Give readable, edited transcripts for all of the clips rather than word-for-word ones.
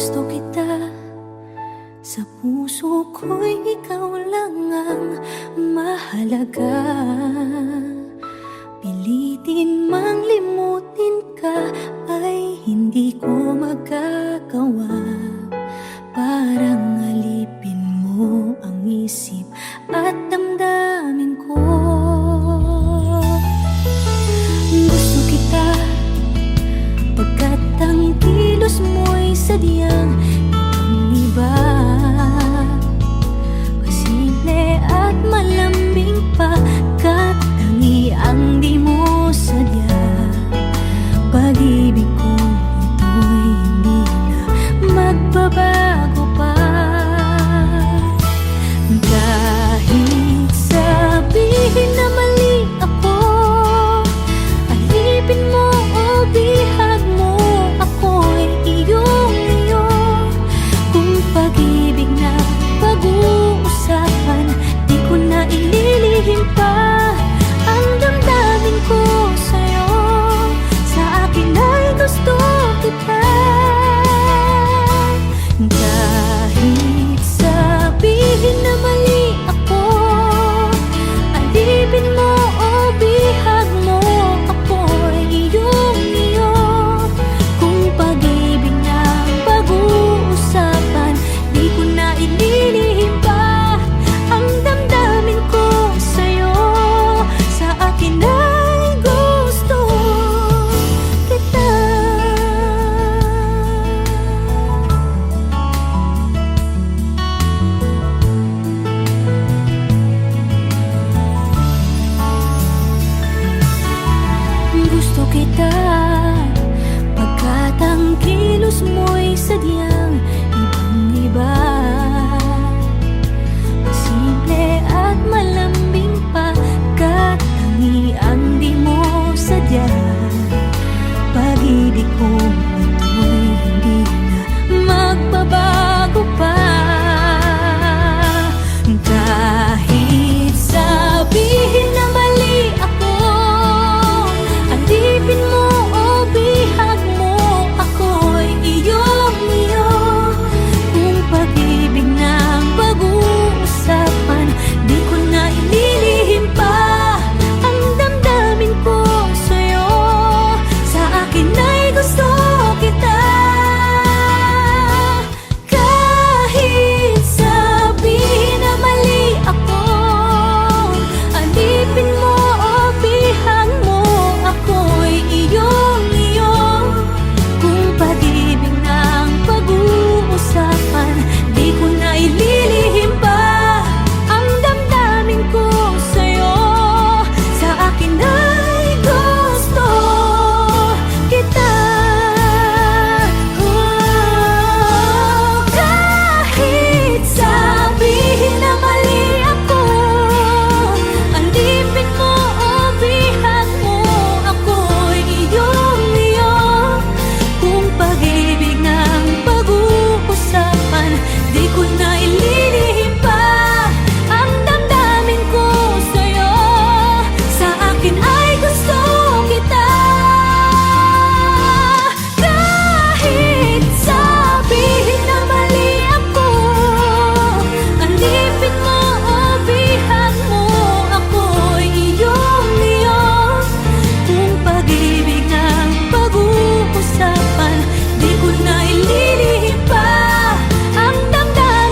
Gusto kita, sa puso ko'y ikaw lang ang mahalaga. Pilitin mang limutin ka ay hindi ko magagawa. Parang alipin mo ang isip at damdamin ko. Gusto kita pagkat ang kilos mo'y sadyang ibang-iba. Pasimple at malambing pagkat tangi ang di mo sadya. Pag-ibig ko ito'y hindi na magbabago pa. Kahit sabihin na mali ako, alipin mo o bihag mo, ako'y iyong-iyo. Kung pag-ibig na pag-uusapan, di ko na ililihim pa ang damdamin ko sa'yo. Sa akin ay gusto kita. Kahit sabihin na mali ako, alipin mo o bihag mo, ako'y iyong-iyo. Kung pag-ibig na pag-uusapan, di ko na ililihim pa ang damdamin ko sa'yo. Sa akin ay gusto kita. Gusto kita pagkat ang kilos mo'y sadyang ibang-iba. Simple at malambing pagkat tangi ang di mo sadya. Pag-ibig ko ito'y hindi na magbabago pa. Kahit sabihin na mali ako, alipin mo o bihag mo, ako'y iyong-iyo. Kung pag-ibig na pag-uusapan, di ko na ililihim pa ang damdamin ko sa'yo. Sa akin ay gusto kita. Kahit sabihin na mali ako, alipin mo o bihag mo, ako'y iyong-iyo. Kung pag-ibig na pag-uusapan, di ko na ililihim pa ang damdamin ko sa'yo. Sa akin ay gusto kita. Kahit sabihin na mali ako, alipin mo o bihag mo, ako'y iyong-iyo. Kung pag-ibig na pag-uusapan, di ko na ililihim pa ang damdamin ko sa'yo. Sa akin ay gusto kita. Kahit sabihin na mali ako, alipin mo o bihag mo, ako'y iyong-iyo. Kung pag-ibig na pag-uusapan, di ko na ililihim pa ang damdamin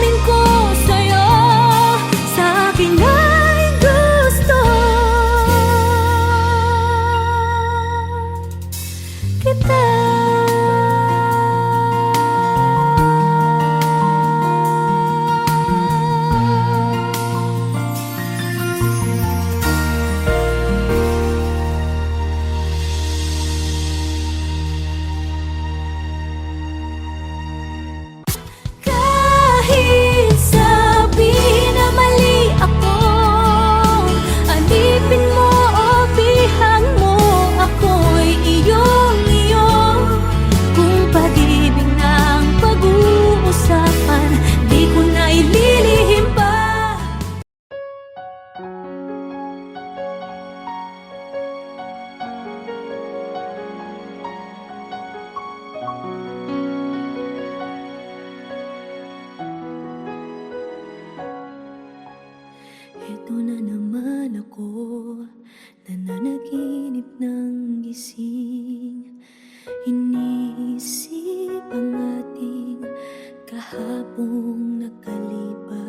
buong nakalipas,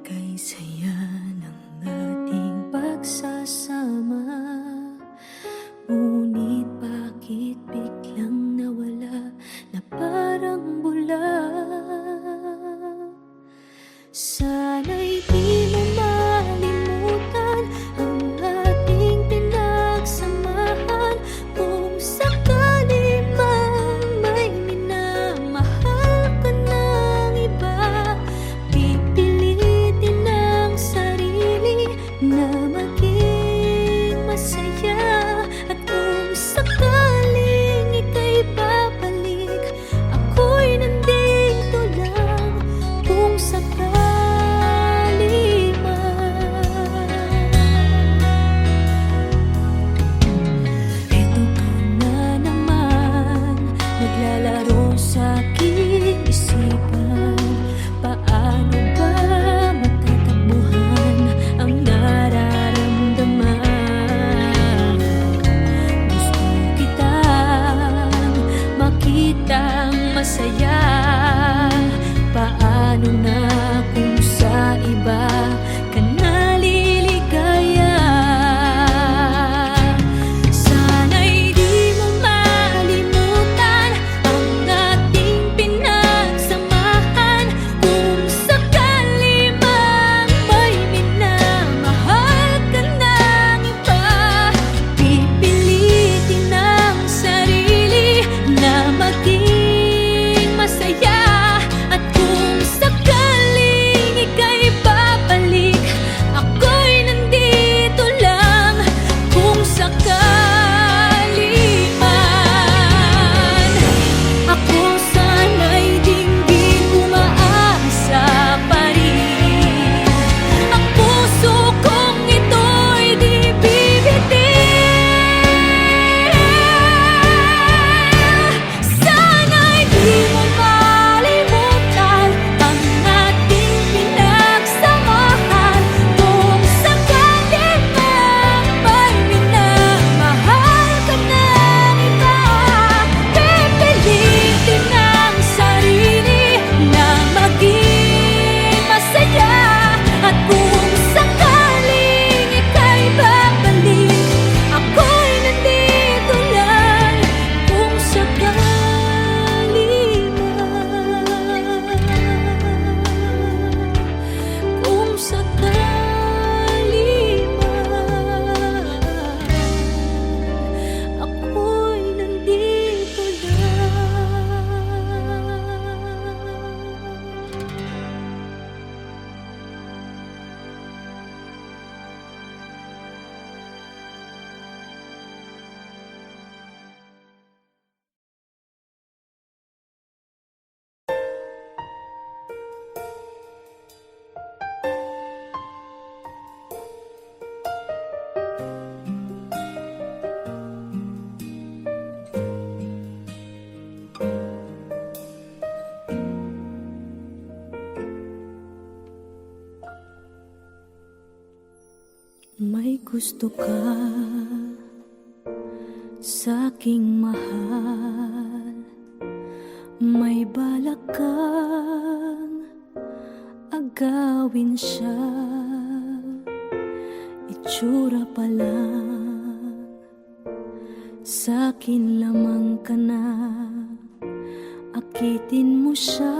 kay saya ng ating pagsasama. Ngunit bakit biglang nawala na parang bula? Sana'y di mo malimutan ang ating pinagsamahan. Kung sakali mang may minamahal ka ng iba, pipilitin ang sarili na maging masaya. At kung sakaling ika'y babalik, ako'y nandito lang kung sakali man. Eto ka na naman, naglalaro sa aking isipan. Paano ba matatakbuhan ang nararamdaman? Gusto kitang makitang masaya. Paano na kung sa iba ka naliligaya? Sana'y di mo malimutan ang ating pinagsamahan. Kung sakali mang may minamahal ka ng iba, pipilitin ang sarili na maging masaya. At kung sakaling ika'y babalik, ako'y nandito lang kung sakali man. Ako sana'y dinggin umaasa pa rin. Ang puso kong ito'y di bibitin. Sana'y di mo malimutan ang ating pinagsamahan. Kung sakali mang may minamahal ka ng iba, pipilitin ang sarili na maging masaya. At kung sakaling ika'y babalik, ako'y nandito lang kung sakali man. Kung sakali man, ako'y nandito lang. May gusto ka sa'king mahal, may balak kang agawin siya. Itsura pa lang, sa'kin lamang ka na. Akitin mo siya,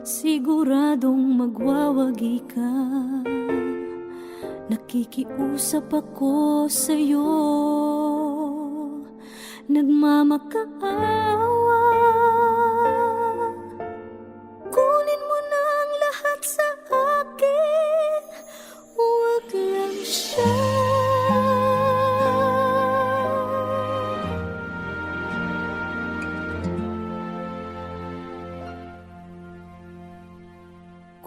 siguradong magwawagi ka. Nakikiusap ako sa'yo, nagmamakaawa. Kunin mo na ang lahat sa akin, huwag lang siya.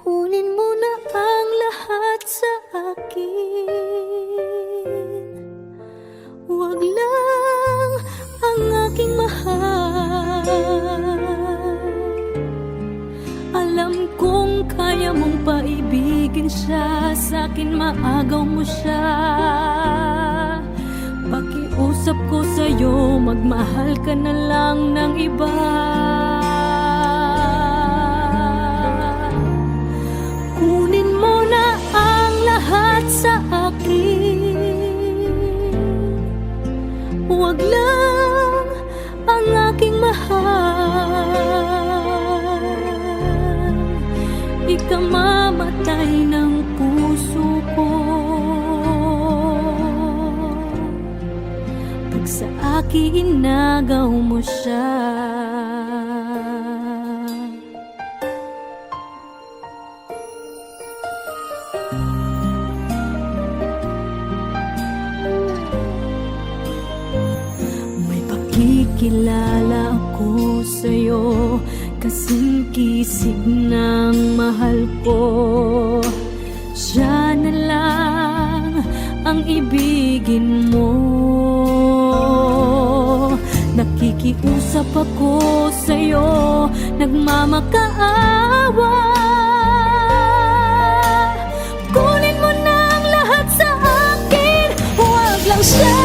Kunin mo na ang lahat sa akin, huwag lang ang aking mahal. Alam kong kaya mong paibigin siya, sa'kin maagaw mo siya. Pakiusap ko sa'yo, magmahal ka na lang ng iba. inagaw mo siya. May pakikilala ako sa'yo, kasing kisig ng mahal ko. Siya na lang ang ibigin mo. Nakikiusap ako sa'yo, nagmamakaawa. Kunin mo na ang lahat sa akin, huwag lang siya.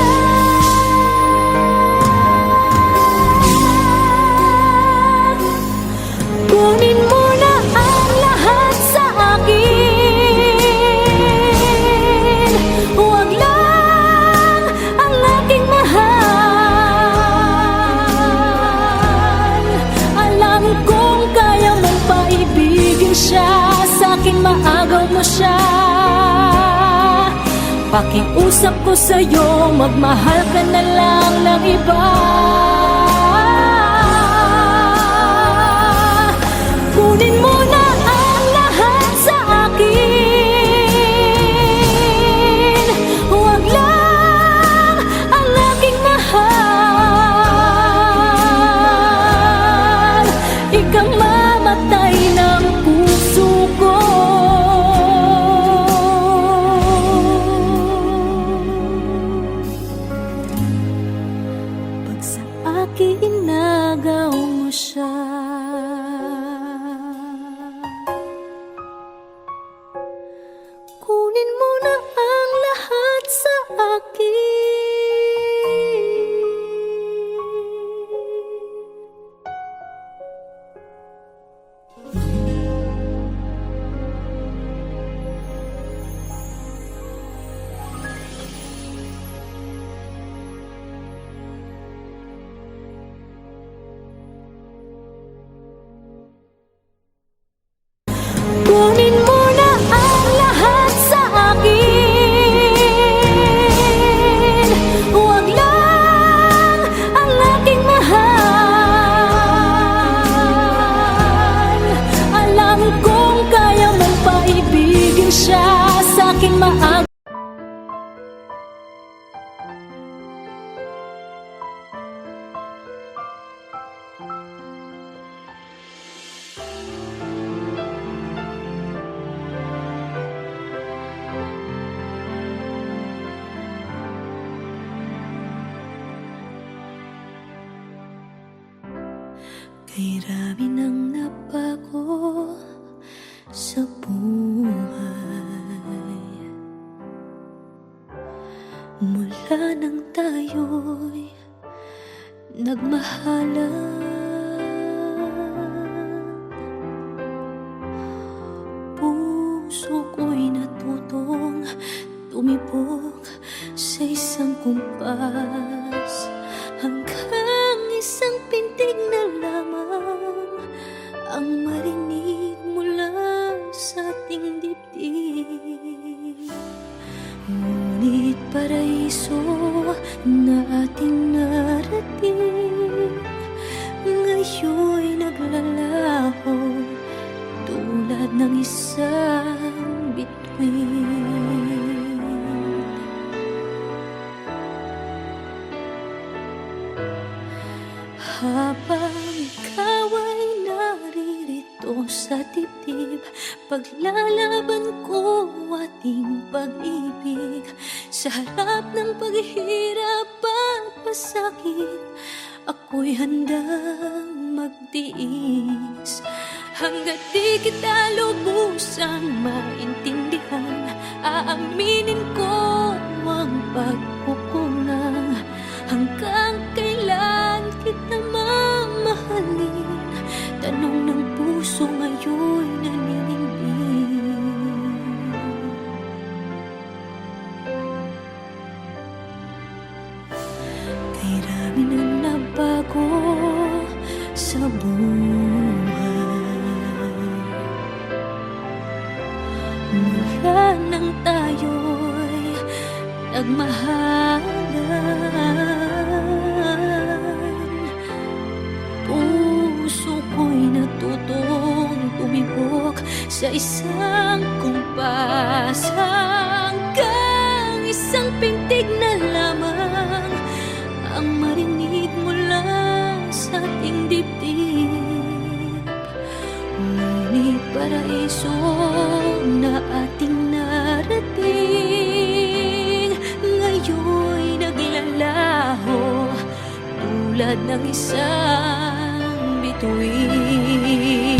Kunin mo na ang lahat sa akin, huwag lang ang aking mahal. Alam kong kaya mong paibigin siya, sa'kin maagaw mo siya. Pakiusap ko sa'yo, magmahal ka na lang ng iba. Kunin mo na ang lahat sa akin, huwag lang ang aking mahal. Ikang mamatay ng puso ko. Pag sa akin inagaw mo siya. Kunin mo na ang lahat sa akin. Kunin mo na ang lahat sa akin, huwag lang ang aking mahal. Alam kong kaya mong paibigin siya, sa'kin maagaw. Kay rami nang nabago sa buhay, mula nang tayo'y nagmahalan. Puso ko'y natutong tumibok sa isang kumpas, hanggang isang pintig na lamang ang marinig mula sa ating dibdib. Ngunit paraiso na ating narating, ngayon'y naglalaho tulad ng isang bituin. Habang ikaw ay naririto sa dibdib, paglalaban ko ating pag-ibig. Sa harap ng paghihirap at pasakit, ako'y handang magtiis. Hanggat di kita lubusang maintindihan, aaminin ko ang pagkukulang. Hanggang kailan kita mamahalin? Tanong ng puso ngayon naninindig. Kay rami nang nabago sa buhay, mula nang tayo'y nagmahalan. sa isang kumpas, hanggang isang pintig na lamang ang marinig mula sa ating dibdib. Ngunit paraiso na ating narating ngayon'y naglalaho tulad ng isang bituin.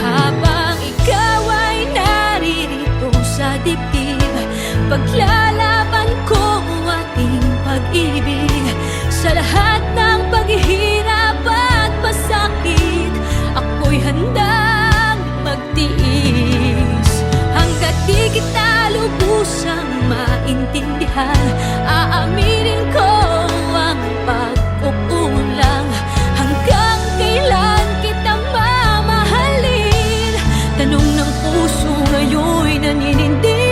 Habang ikaw ay naririto sa dibdib, paglalaban ko ating pag-ibig. Sa lahat ng paghihirap at pasakit, ako'y handang magtiis. Hanggat di kita lubusang maintindihan, aaminin ko ang pagkukulang. Hanggang kailan kita mamahalin? Tanong ng puso ngayon'y naninindig.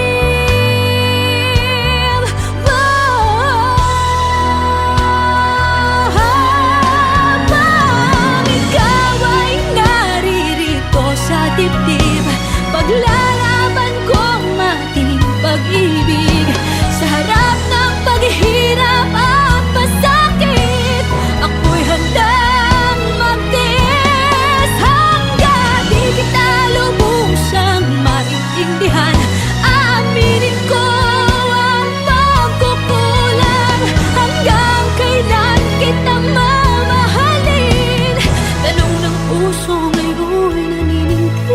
Habang ikaw ay naririto sa dibdib, paglalaban ko ang ating pag-ibig. Sa harap ng paghihirap at pasakit, ako'y handang magtiis. Hanggang di kita lubusang maintindihan, aaminin ko ang pagkukulang. Hanggang kailan kita mamahalin? Tanong ng puso ngayon'y naninindig.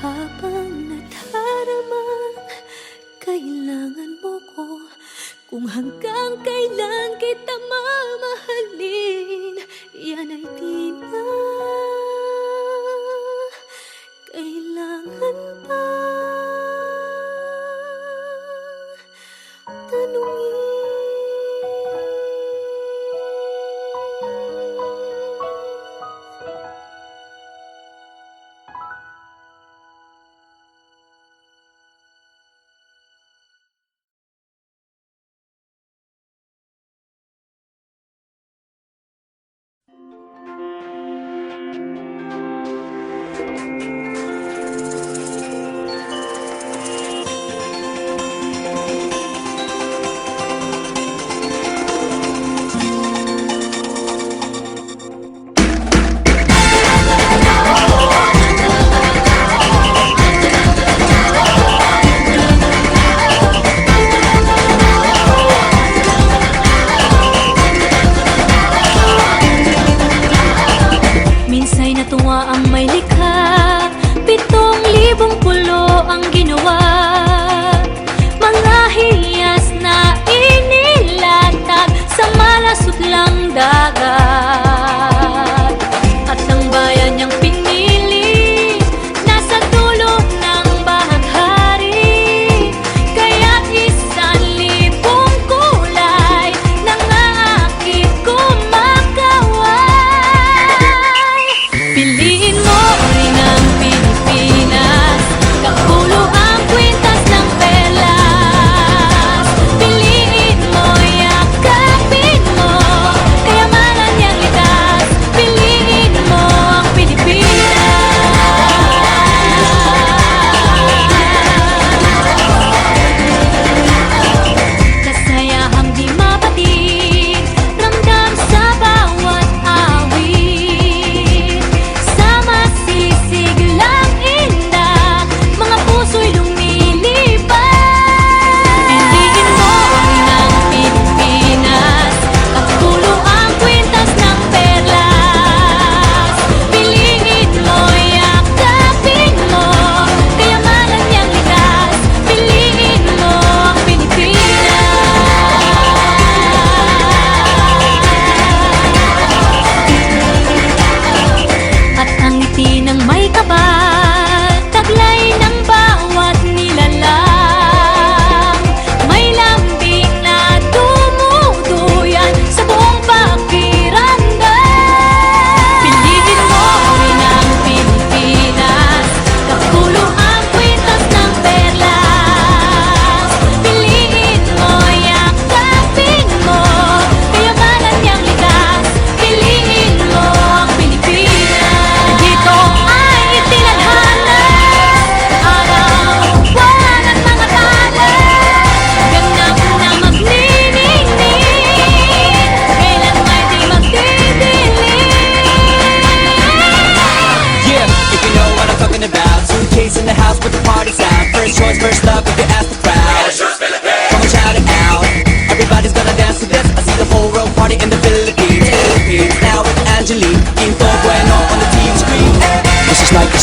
Habang nadaramang kailangan mo ko, kung hanggang kailan kita mamahalin, yan ay di na kailangan pa tanungin.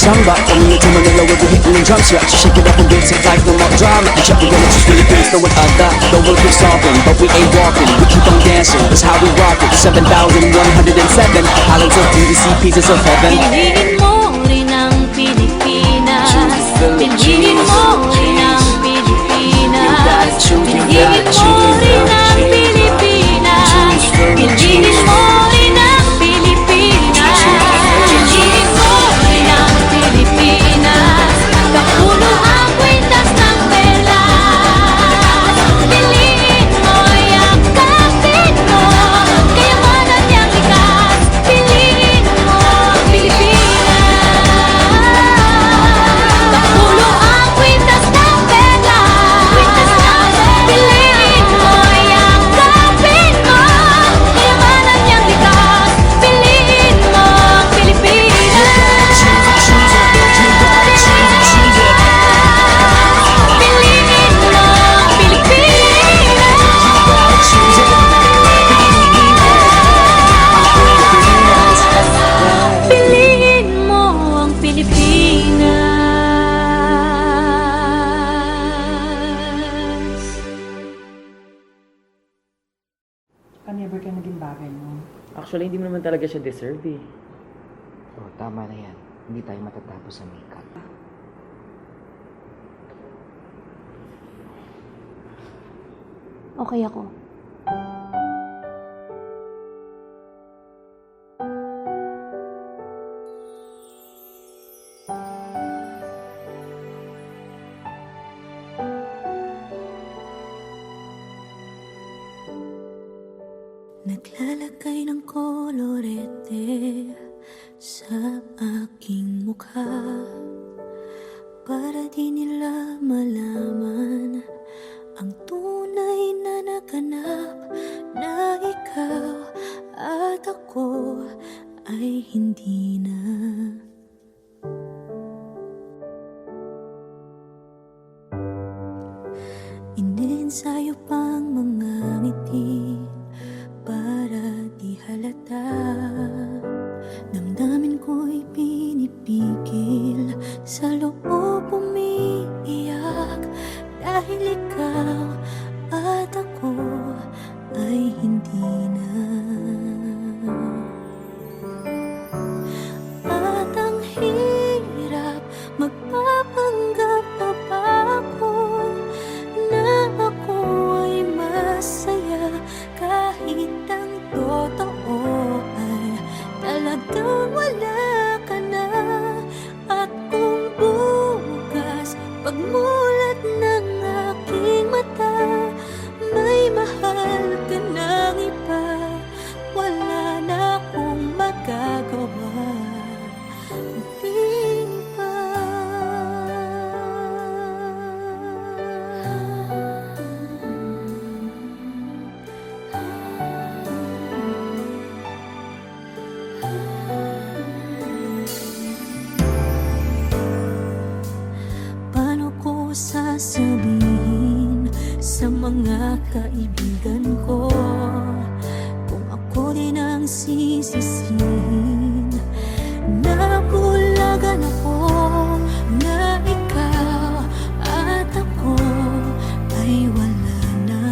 samba. Coming into Manila, we'll be hitting the drums. Yeah, shake it up and basic life, no more drama. And check, we're gonna choose Philippines, no one other. The world keeps solving, but we ain't walking. We keep on dancing, that's how we rock it. 7,107 islands of beauty, pieces of heaven. Piliin mo rin ang Pilipinas. Piliin mo rin ang Pilipinas. Piliin mo rin ang Pilipinas. Piliin mo rin ang Pilipinas. Piliin mo rin ang Pilipinas. Kapulo ang kwintas ng perlas. Piliin mo, yakapin mo, kayamanan niyang likas. Piliin mo ang Pilipinas. Kapulo ang kwintas ng perlas. Piliin mo, yakapin mo, kayamanan niyang likas. Piliin mo ang Pilipinas. Piliin mo ang Pilipinas. Piliin mo ang Pilipinas. Never ka naging bagay mo. Actually, hindi mo naman talaga siya deserve eh. Oh, tama na yan. Hindi tayo matatapos sa makeup. Okay ako. Naglalagay ng kolorete sa aking mukha para di nila malaman ang tunay na naganap, na ikaw at ako ay hindi na. Iniensayo pang mga ngiti para di halata. Damdamin ko'y pinipigil, sa loob umiiyak, dahil ikaw at ako ay hindi na. At ang hirap, magpapanggap pa ba ako na ako ay masaya, kahit ang totoo ay talagang wala ka na. At kung bukas pagmulat ng aking mata, may mahal ka ng iba, wala na akong magagawa. Di ba? Paano ko sasabihin sa mga kaibigan ko kung ako din ang sisisihin? Nabulagan ako na ikaw at ako ay wala na.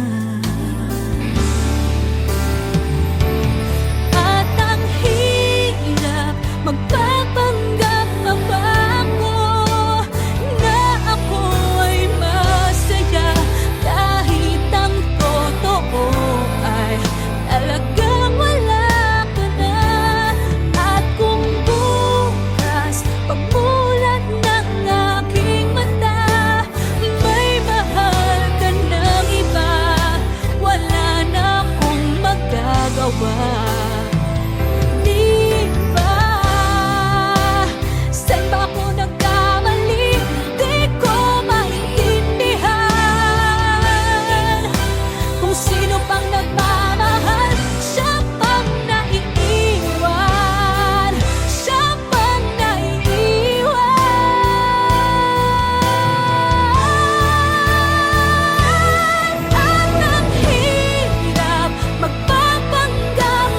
At ang hirap, magpapanggap pa ba ako na ako ay masaya, kahit ang totoo ay talagang wala ka na. At kung bukas pagmulat ng aking mata, may mahal ka ng iba, wala na akong magagawa. Di ba? Saan ba ako nagkamali? Di ko maintindihan. Kung sino pang nagmamahal, siya pang naiiwan. Siya pang naiiwan. At ang hirap, magpapanggap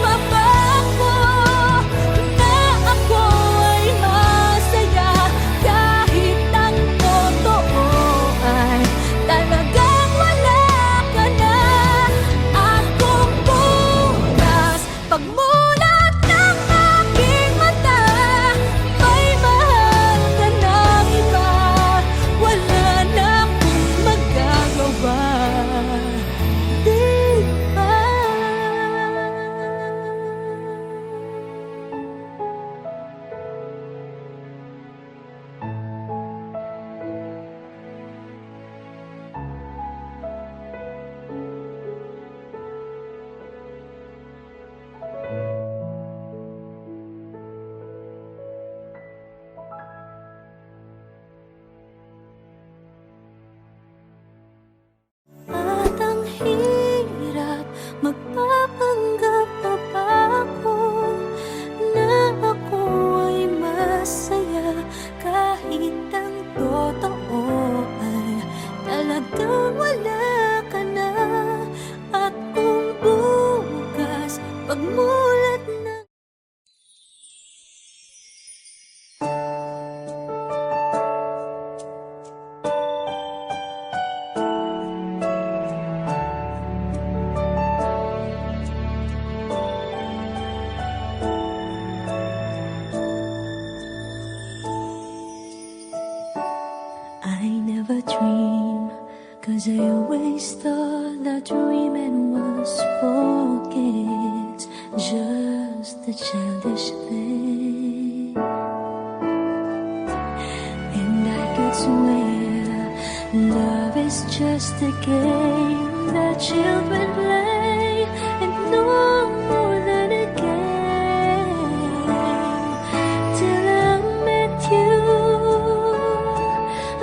pagmulat ng I never dream, 'cause I always thought that dreaming was for kids, just a childish thing. And I could swear love is just a game that children play, and no more than a game. Till I met you,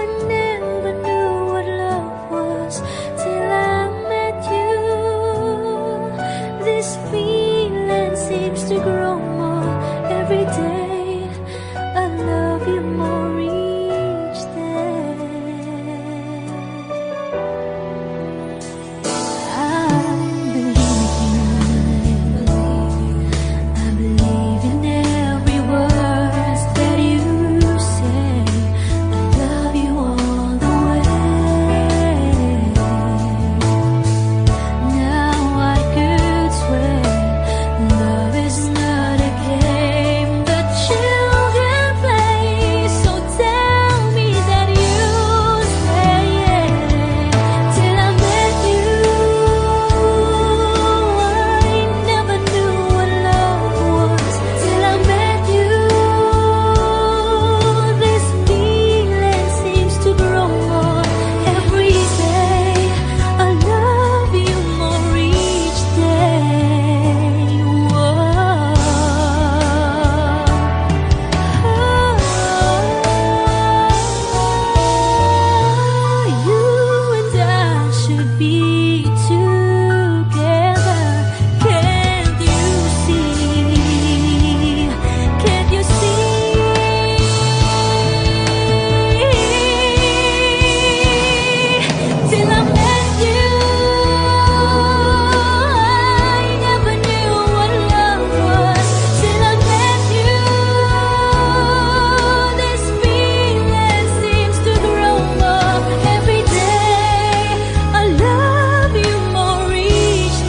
I never knew what love was. Till I met you, this feeling seems to grow more every day. I love you more each day. I believe in every word that you say. I love you all the way. Now I could swear love is not a game that children play. So tell me that you stay. Till I met you, I never knew what love was. Till I met you, this feeling seems to grow more every day. I love you more each day. You and I should be together. Can't you see? Can't you see? Till I met you, I never knew what love was. Till I met you, this feeling seems to grow more every day. I love you more each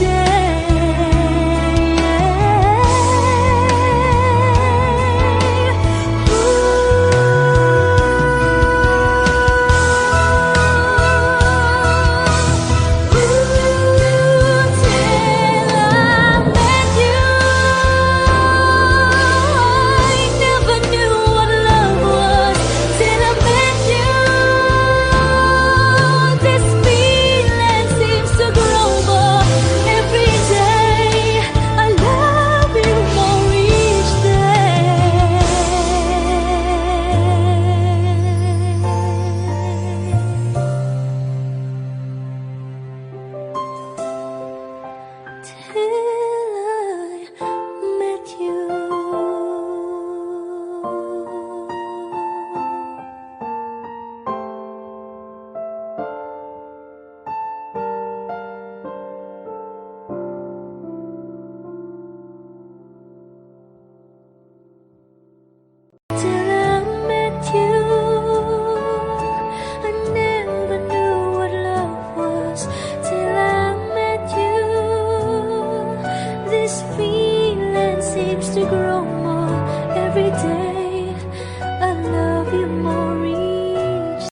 Till I met you, I never knew what love was. Till I met you, this feeling seems to grow more every day. I love you more each.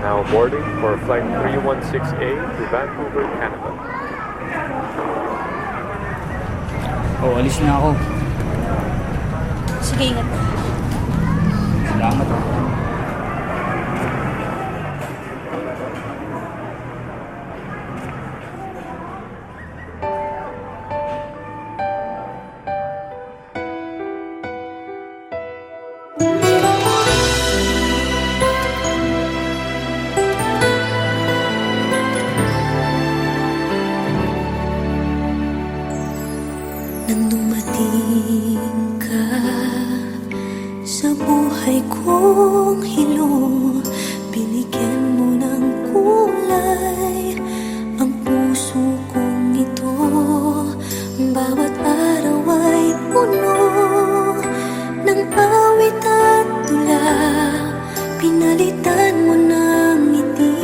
Now boarding for flight 316A to Vancouver, Canada. Oh, alis na ako. Sige, ingat. Salamat. Nang dumating ka sa buhay ko, kong hilo, binigyan mo ng kulay ang puso kong ito. Bawat araw ay puno ng awit at tula. Pinalitan mo ng ngiti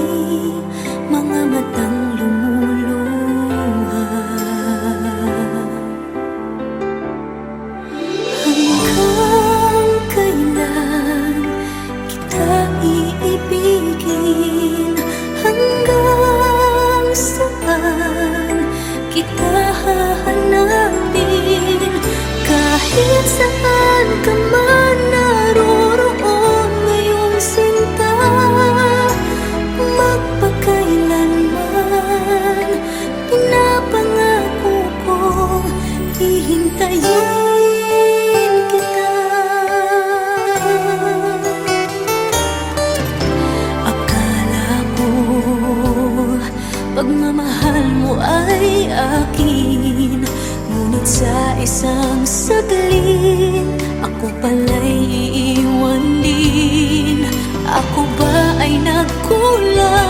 mga matang lumuluha. Hanggang kailan kita iibigin? Hanggang saan kita hahanapin? Kahit saan ka man naroroon ngayong sinta, magpakailanman pinapangako kong hihintayin kita. Akala ko pagmamahal mo ay akin, ngunit sa isang saglit ako pala'y iiwan din. Ako ba ay nagkulang?